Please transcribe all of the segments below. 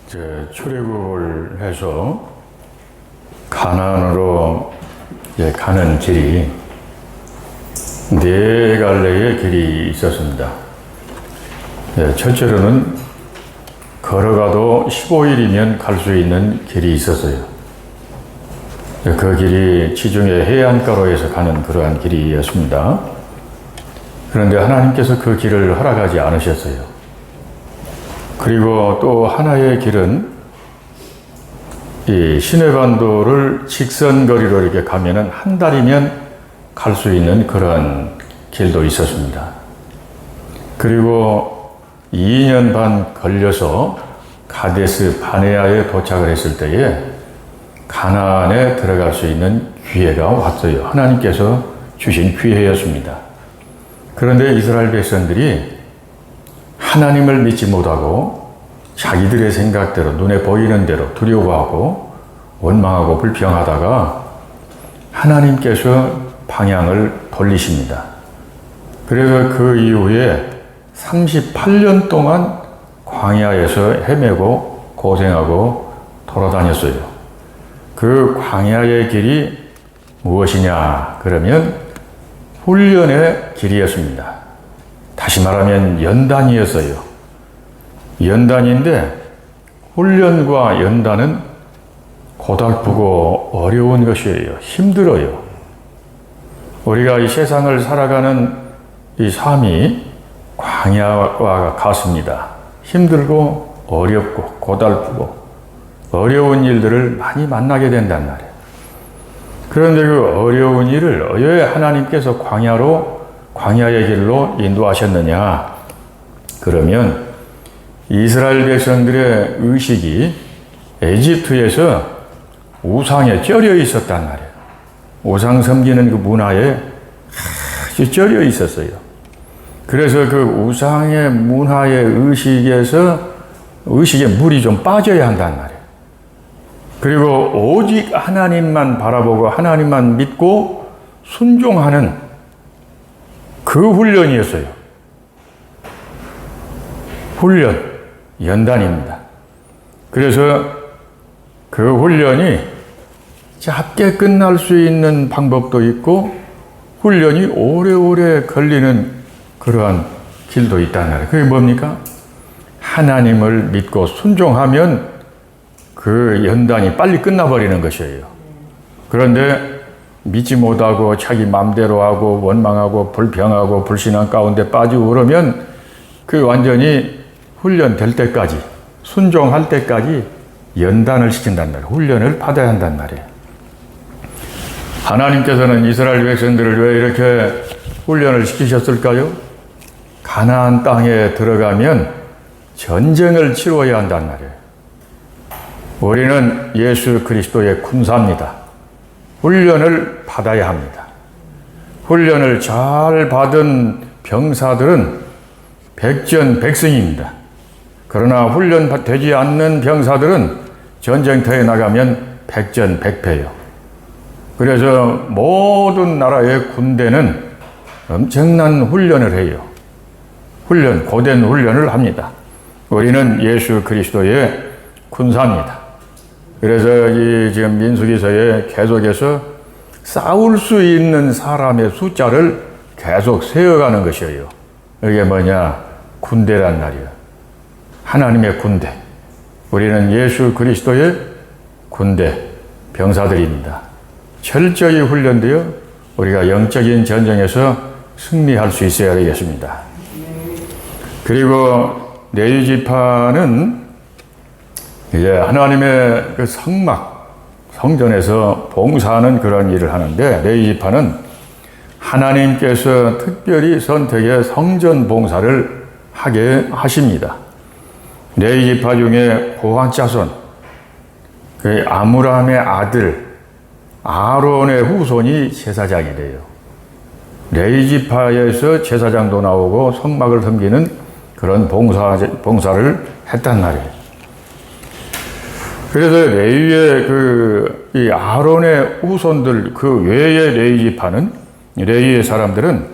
출애굽을 해서 가나안으로 가는 길이 네 갈래의 길이 있었습니다. 첫째로는 걸어가도 15일이면 갈 수 있는 길이 있었어요. 그 길이 지중해 해안가로에서 가는 그러한 길이었습니다. 그런데 하나님께서 그 길을 허락하지 않으셨어요. 그리고 또 하나의 길은 이 시내반도를 직선거리로 이렇게 가면은 한 달이면 갈 수 있는 그런 길도 있었습니다. 그리고 2년 반 걸려서 가데스 바네아에 도착을 했을 때에 가나안에 들어갈 수 있는 기회가 왔어요. 하나님께서 주신 기회였습니다. 그런데 이스라엘 백성들이 하나님을 믿지 못하고 자기들의 생각대로 눈에 보이는 대로 두려워하고 원망하고 불평하다가 하나님께서 방향을 돌리십니다. 그래서 그 이후에 38년 동안 광야에서 헤매고 고생하고 돌아다녔어요. 그 광야의 길이 무엇이냐? 그러면 훈련의 길이었습니다. 다시 말하면 연단이었어요. 연단인데 훈련과 연단은 고달프고 어려운 것이에요. 힘들어요. 우리가 이 세상을 살아가는 이 삶이 광야와 같습니다. 힘들고 어렵고 고달프고 어려운 일들을 많이 만나게 된단 말이에요. 그런데 그 어려운 일을 왜 하나님께서 광야의 길로 인도하셨느냐? 그러면 이스라엘 백성들의 의식이 에집트에서 우상에 쩔여 있었단 말이에요. 우상 섬기는 그 문화에 아주 쩔여 있었어요. 그래서 그 우상의 문화의 의식에 물이 좀 빠져야 한단 말이에요. 그리고 오직 하나님만 바라보고 하나님만 믿고 순종하는 그 훈련이었어요. 훈련, 연단입니다. 그래서 그 훈련이 짧게 끝날 수 있는 방법도 있고 훈련이 오래오래 걸리는 그러한 길도 있다는 거예요. 그게 뭡니까? 하나님을 믿고 순종하면 그 연단이 빨리 끝나버리는 것이에요. 그런데 믿지 못하고 자기 마음대로 하고 원망하고 불평하고 불신앙 가운데 빠지고 그러면 그 완전히 훈련될 때까지 순종할 때까지 연단을 시킨단 말이에요. 훈련을 받아야 한단 말이에요. 하나님께서는 이스라엘 백성들을 왜 이렇게 훈련을 시키셨을까요? 가나안 땅에 들어가면 전쟁을 치러야 한단 말이에요. 우리는 예수 그리스도의 군사입니다. 훈련을 받아야 합니다. 훈련을 잘 받은 병사들은 백전백승입니다. 그러나 훈련되지 않는 병사들은 전쟁터에 나가면 백전백패예요. 그래서 모든 나라의 군대는 엄청난 훈련을 해요. 고된 훈련을 합니다. 우리는 예수 그리스도의 군사입니다. 그래서 지금 민수기서에 계속해서 싸울 수 있는 사람의 숫자를 계속 세어가는 것이에요. 이게 뭐냐? 군대란 말이에요. 하나님의 군대. 우리는 예수 그리스도의 군대, 병사들입니다. 철저히 훈련되어 우리가 영적인 전쟁에서 승리할 수 있어야 되겠습니다. 그리고 레위 지파는 이제 하나님의 그 성전에서 봉사하는 그런 일을 하는데 레위 지파는 하나님께서 특별히 선택해 성전 봉사를 하게 하십니다. 레위 지파 중에 고한 자손, 그 아므람의 아들 아론의 후손이 제사장이래요. 레위 지파에서 제사장도 나오고 성막을 섬기는 그런 봉사를 했단 말이에요. 그래서 레위의 이 아론의 후손들 그 외의 레위 지파는 레위의 사람들은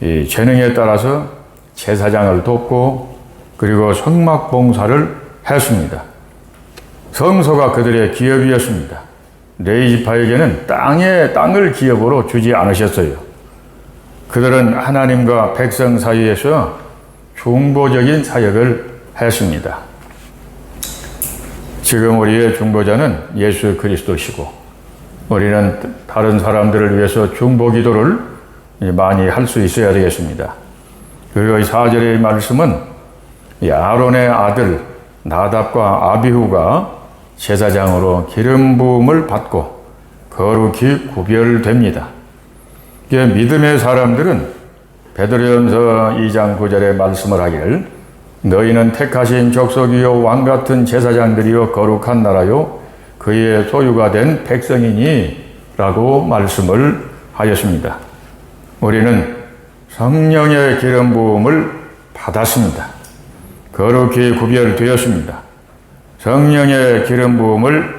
이 재능에 따라서 제사장을 돕고 그리고 성막 봉사를 했습니다. 성소가 그들의 기업이었습니다. 레위 지파에게는 땅을 기업으로 주지 않으셨어요. 그들은 하나님과 백성 사이에서 중보적인 사역을 했습니다. 지금 우리의 중보자는 예수 그리스도시고, 우리는 다른 사람들을 위해서 중보 기도를 많이 할 수 있어야 되겠습니다. 그리고 이 4절의 말씀은 아론의 아들 나답과 아비후가 제사장으로 기름 부음을 받고 거룩히 구별됩니다. 믿음의 사람들은 베드로전서 2장 9절의 말씀을 하기를 너희는 택하신 족속이요 왕같은 제사장들이요 거룩한 나라요 그의 소유가 된 백성이니 라고 말씀을 하였습니다. 우리는 성령의 기름 부음을 받았습니다. 거룩히 구별되었습니다. 성령의 기름 부음을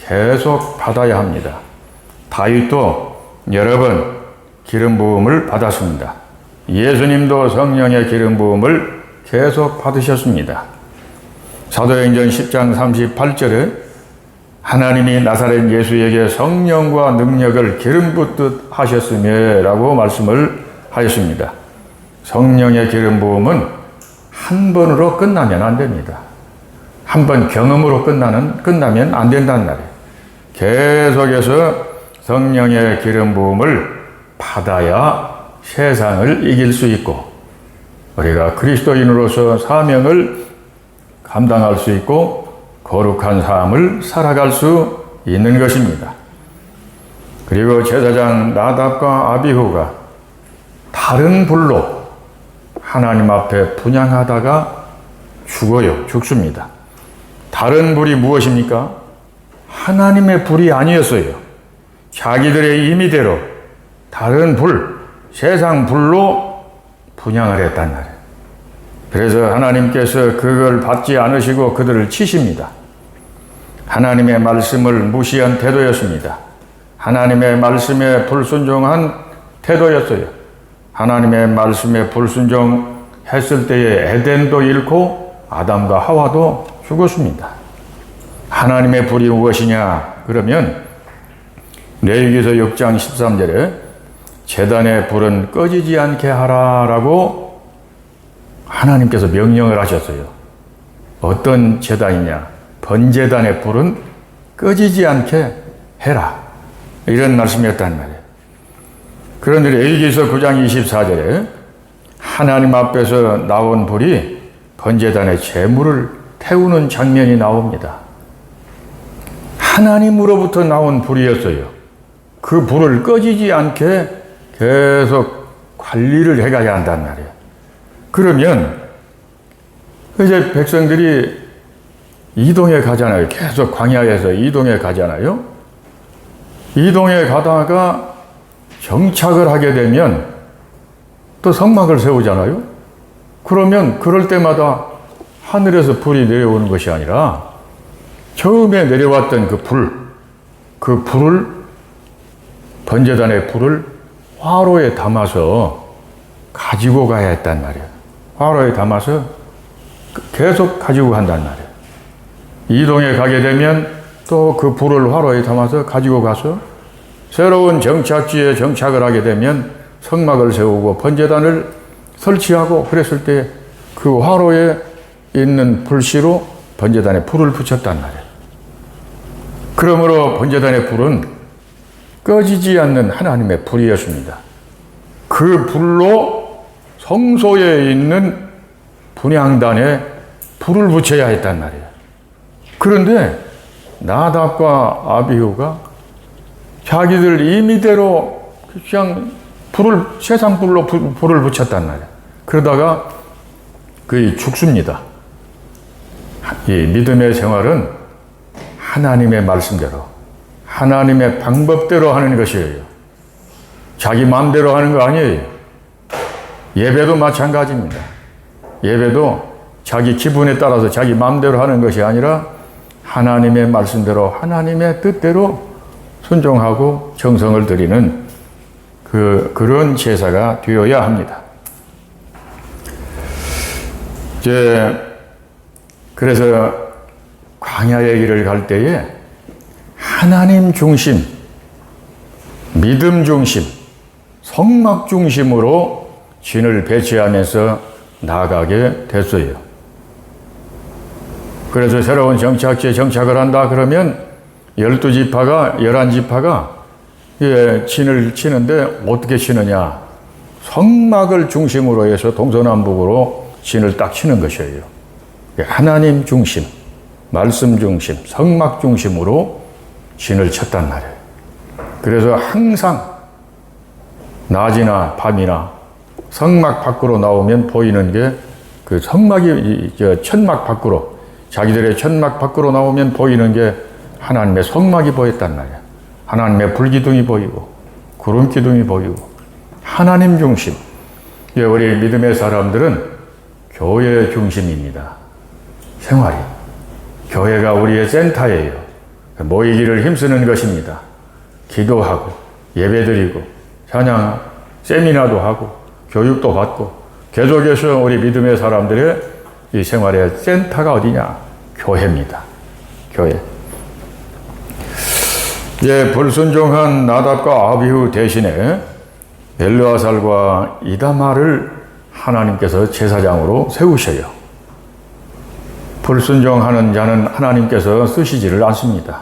계속 받아야 합니다. 다윗도 여러 번 기름 부음을 받았습니다. 예수님도 성령의 기름 부음을 계속 받으셨습니다. 사도행전 10장 38절에 하나님이 나사렛 예수에게 성령과 능력을 기름 붓듯 하셨으며 라고 말씀을 하였습니다. 성령의 기름 부음은 한 번으로 끝나면 안 됩니다. 한 번 경험으로 끝나면 안 된다는 말이에요. 계속해서 성령의 기름 부음을 받아야 세상을 이길 수 있고 우리가 그리스도인으로서 사명을 감당할 수 있고 거룩한 삶을 살아갈 수 있는 것입니다. 그리고 제사장 나답과 아비후가 다른 불로 하나님 앞에 분향하다가 죽습니다. 다른 불이 무엇입니까? 하나님의 불이 아니었어요. 자기들의 임의대로 다른 불, 세상 불로 분향을 했단 말이에요. 그래서 하나님께서 그걸 받지 않으시고 그들을 치십니다. 하나님의 말씀을 무시한 태도였습니다. 하나님의 말씀에 불순종한 태도였어요. 하나님의 말씀에 불순종했을 때에 에덴도 잃고 아담과 하와도 죽었습니다. 하나님의 불이 무엇이냐? 그러면 레위기서 6장 13절에 제단의 불은 꺼지지 않게 하라라고 하나님께서 명령을 하셨어요. 어떤 제단이냐? 번제단의 불은 꺼지지 않게 해라. 이런 말씀이었단 말이에요. 그런데 레위기서 9장 24절에 하나님 앞에서 나온 불이 번제단의 제물을 태우는 장면이 나옵니다. 하나님으로부터 나온 불이었어요. 그 불을 꺼지지 않게 계속 관리를 해가야 한단 말이에요. 그러면 이제 백성들이 이동해 가잖아요. 계속 광야에서 이동해 가잖아요. 이동해 가다가 정착을 하게 되면 또 성막을 세우잖아요. 그러면 그럴 때마다 하늘에서 불이 내려오는 것이 아니라 처음에 내려왔던 그 불을 번제단의 불을 화로에 담아서 가지고 가야 했단 말이에요. 화로에 담아서 계속 가지고 간단 말이에요. 이동에 가게 되면 또 그 불을 화로에 담아서 가지고 가서 새로운 정착지에 정착을 하게 되면 성막을 세우고 번제단을 설치하고 그랬을 때 그 화로에 있는 불씨로 번제단에 불을 붙였단 말이에요. 그러므로 번제단의 불은 꺼지지 않는 하나님의 불이었습니다. 그 불로 성소에 있는 분향단에 불을 붙여야 했단 말이에요. 그런데 나답과 아비후가 자기들 임의대로 그냥 세상 불로 불을 붙였단 말이에요. 그러다가 거의 죽습니다. 이 믿음의 생활은 하나님의 말씀대로, 하나님의 방법대로 하는 것이에요. 자기 마음대로 하는 거 아니에요. 예배도 마찬가지입니다. 예배도 자기 기분에 따라서 자기 마음대로 하는 것이 아니라 하나님의 말씀대로, 하나님의 뜻대로 순종하고 정성을 드리는 그런 제사가 되어야 합니다. 그래서 광야의 길을 갈 때에 하나님 중심, 믿음 중심, 성막 중심으로 진을 배치하면서 나아가게 됐어요. 그래서 새로운 정착지에 정착을 한다 그러면 12지파가 11지파가 진을 치는데 어떻게 치느냐? 성막을 중심으로 해서 동서남북으로 진을 딱 치는 것이에요. 하나님 중심, 말씀 중심, 성막 중심으로 진을 쳤단 말이에요. 그래서 항상 낮이나 밤이나 성막 밖으로 나오면 보이는 게 그 성막이 천막 밖으로, 자기들의 천막 밖으로 나오면 보이는 게 하나님의 성막이 보였단 말이야. 하나님의 불기둥이 보이고 구름 기둥이 보이고 하나님 중심. 우리 믿음의 사람들은 교회 중심입니다. 생활이. 교회가 우리의 센터예요. 모이기를 힘쓰는 것입니다. 기도하고 예배드리고 찬양 세미나도 하고 교육도 받고 계속해서 우리 믿음의 사람들의 이 생활의 센터가 어디냐? 교회입니다. 교회. 불순종한 나답과 아비후 대신에 엘르아살과 이다말을 하나님께서 제사장으로 세우셔요. 불순종하는 자는 하나님께서 쓰시지를 않습니다.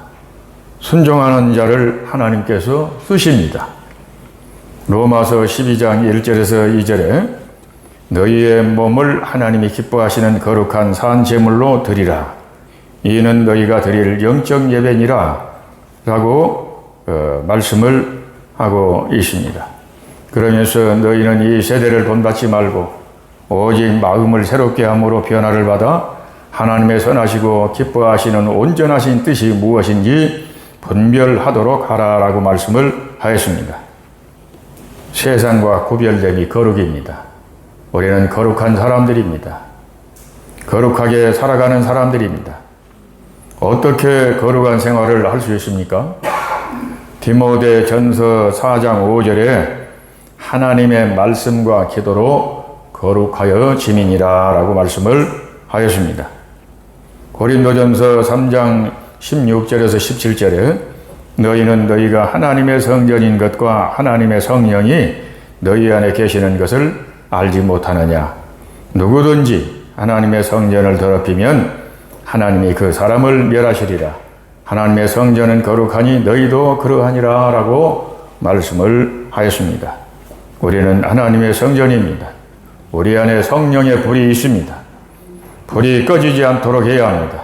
순종하는 자를 하나님께서 쓰십니다. 로마서 12장 1절에서 2절에 너희의 몸을 하나님이 기뻐하시는 거룩한 산 제물로 드리라. 이는 너희가 드릴 영적 예배니라 라고 말씀을 하고 있습니다. 그러면서 너희는 이 세대를 본받지 말고 오직 마음을 새롭게 함으로 변화를 받아 하나님의 선하시고 기뻐하시는 온전하신 뜻이 무엇인지 분별하도록 하라라고 말씀을 하였습니다. 세상과 구별됨이 거룩입니다. 우리는 거룩한 사람들입니다. 거룩하게 살아가는 사람들입니다. 어떻게 거룩한 생활을 할 수 있습니까? 디모데 전서 4장 5절에 하나님의 말씀과 기도로 거룩하여 지민이라 라고 말씀을 하였습니다. 고린도전서 3장 16절에서 17절에 너희는 너희가 하나님의 성전인 것과 하나님의 성령이 너희 안에 계시는 것을 알지 못하느냐. 누구든지 하나님의 성전을 더럽히면 하나님이 그 사람을 멸하시리라. 하나님의 성전은 거룩하니 너희도 그러하니라 라고 말씀을 하였습니다. 우리는 하나님의 성전입니다. 우리 안에 성령의 불이 있습니다. 불이 꺼지지 않도록 해야 합니다.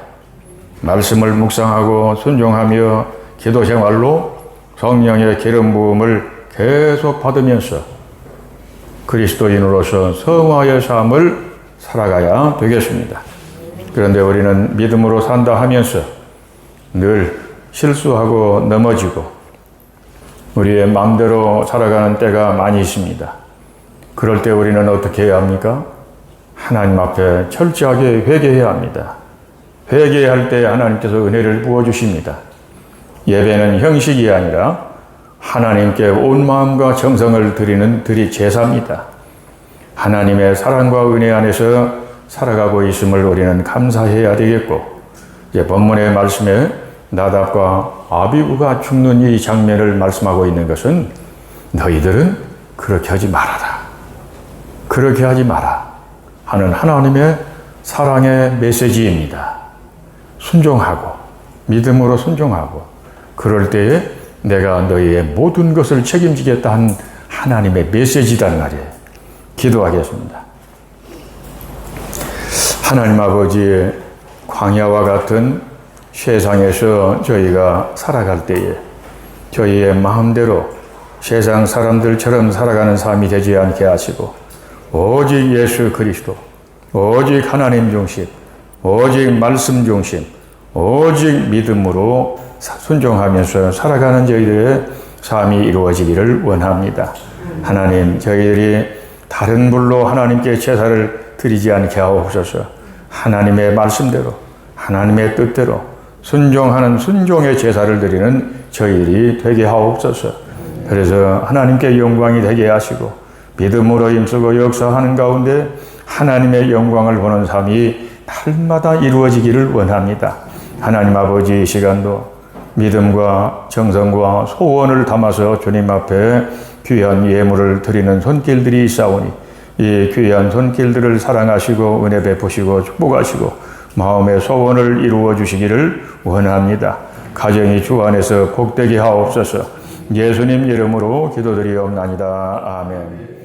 말씀을 묵상하고 순종하며 기도 생활로 성령의 기름 부음을 계속 받으면서 그리스도인으로서 성화의 삶을 살아가야 되겠습니다. 그런데 우리는 믿음으로 산다 하면서 늘 실수하고 넘어지고 우리의 마음대로 살아가는 때가 많이 있습니다. 그럴 때 우리는 어떻게 해야 합니까? 하나님 앞에 철저하게 회개해야 합니다. 회개할 때 하나님께서 은혜를 부어주십니다. 예배는 형식이 아니라 하나님께 온 마음과 정성을 드리는 제사입니다. 하나님의 사랑과 은혜 안에서 살아가고 있음을 우리는 감사해야 되겠고, 본문의 말씀에 나답과 아비후가 죽는 이 장면을 말씀하고 있는 것은 너희들은 그렇게 하지 말아라. 그렇게 하지 마라 하는 하나님의 사랑의 메시지입니다. 순종하고 믿음으로 순종하고 그럴 때에 내가 너희의 모든 것을 책임지겠다 한 하나님의 메시지단 말이에요. 기도하겠습니다. 하나님 아버지, 광야와 같은 세상에서 저희가 살아갈 때에 저희의 마음대로 세상 사람들처럼 살아가는 삶이 되지 않게 하시고 오직 예수 그리스도, 오직 하나님 중심, 오직 말씀 중심, 오직 믿음으로 순종하면서 살아가는 저희들의 삶이 이루어지기를 원합니다. 하나님, 저희들이 다른 불로 하나님께 제사를 드리지 않게 하옵소서. 하나님의 말씀대로, 하나님의 뜻대로 순종하는 순종의 제사를 드리는 저희들이 되게 하옵소서. 그래서 하나님께 영광이 되게 하시고 믿음으로 힘쓰고 역사하는 가운데 하나님의 영광을 보는 삶이 날마다 이루어지기를 원합니다. 하나님 아버지 이 시간도 믿음과 정성과 소원을 담아서 주님 앞에 귀한 예물을 드리는 손길들이 있사오니 이 귀한 손길들을 사랑하시고 은혜 베푸시고 축복하시고 마음의 소원을 이루어 주시기를 원합니다. 가정이 주 안에서 복되게 하옵소서. 예수님 이름으로 기도드리옵나이다. 아멘.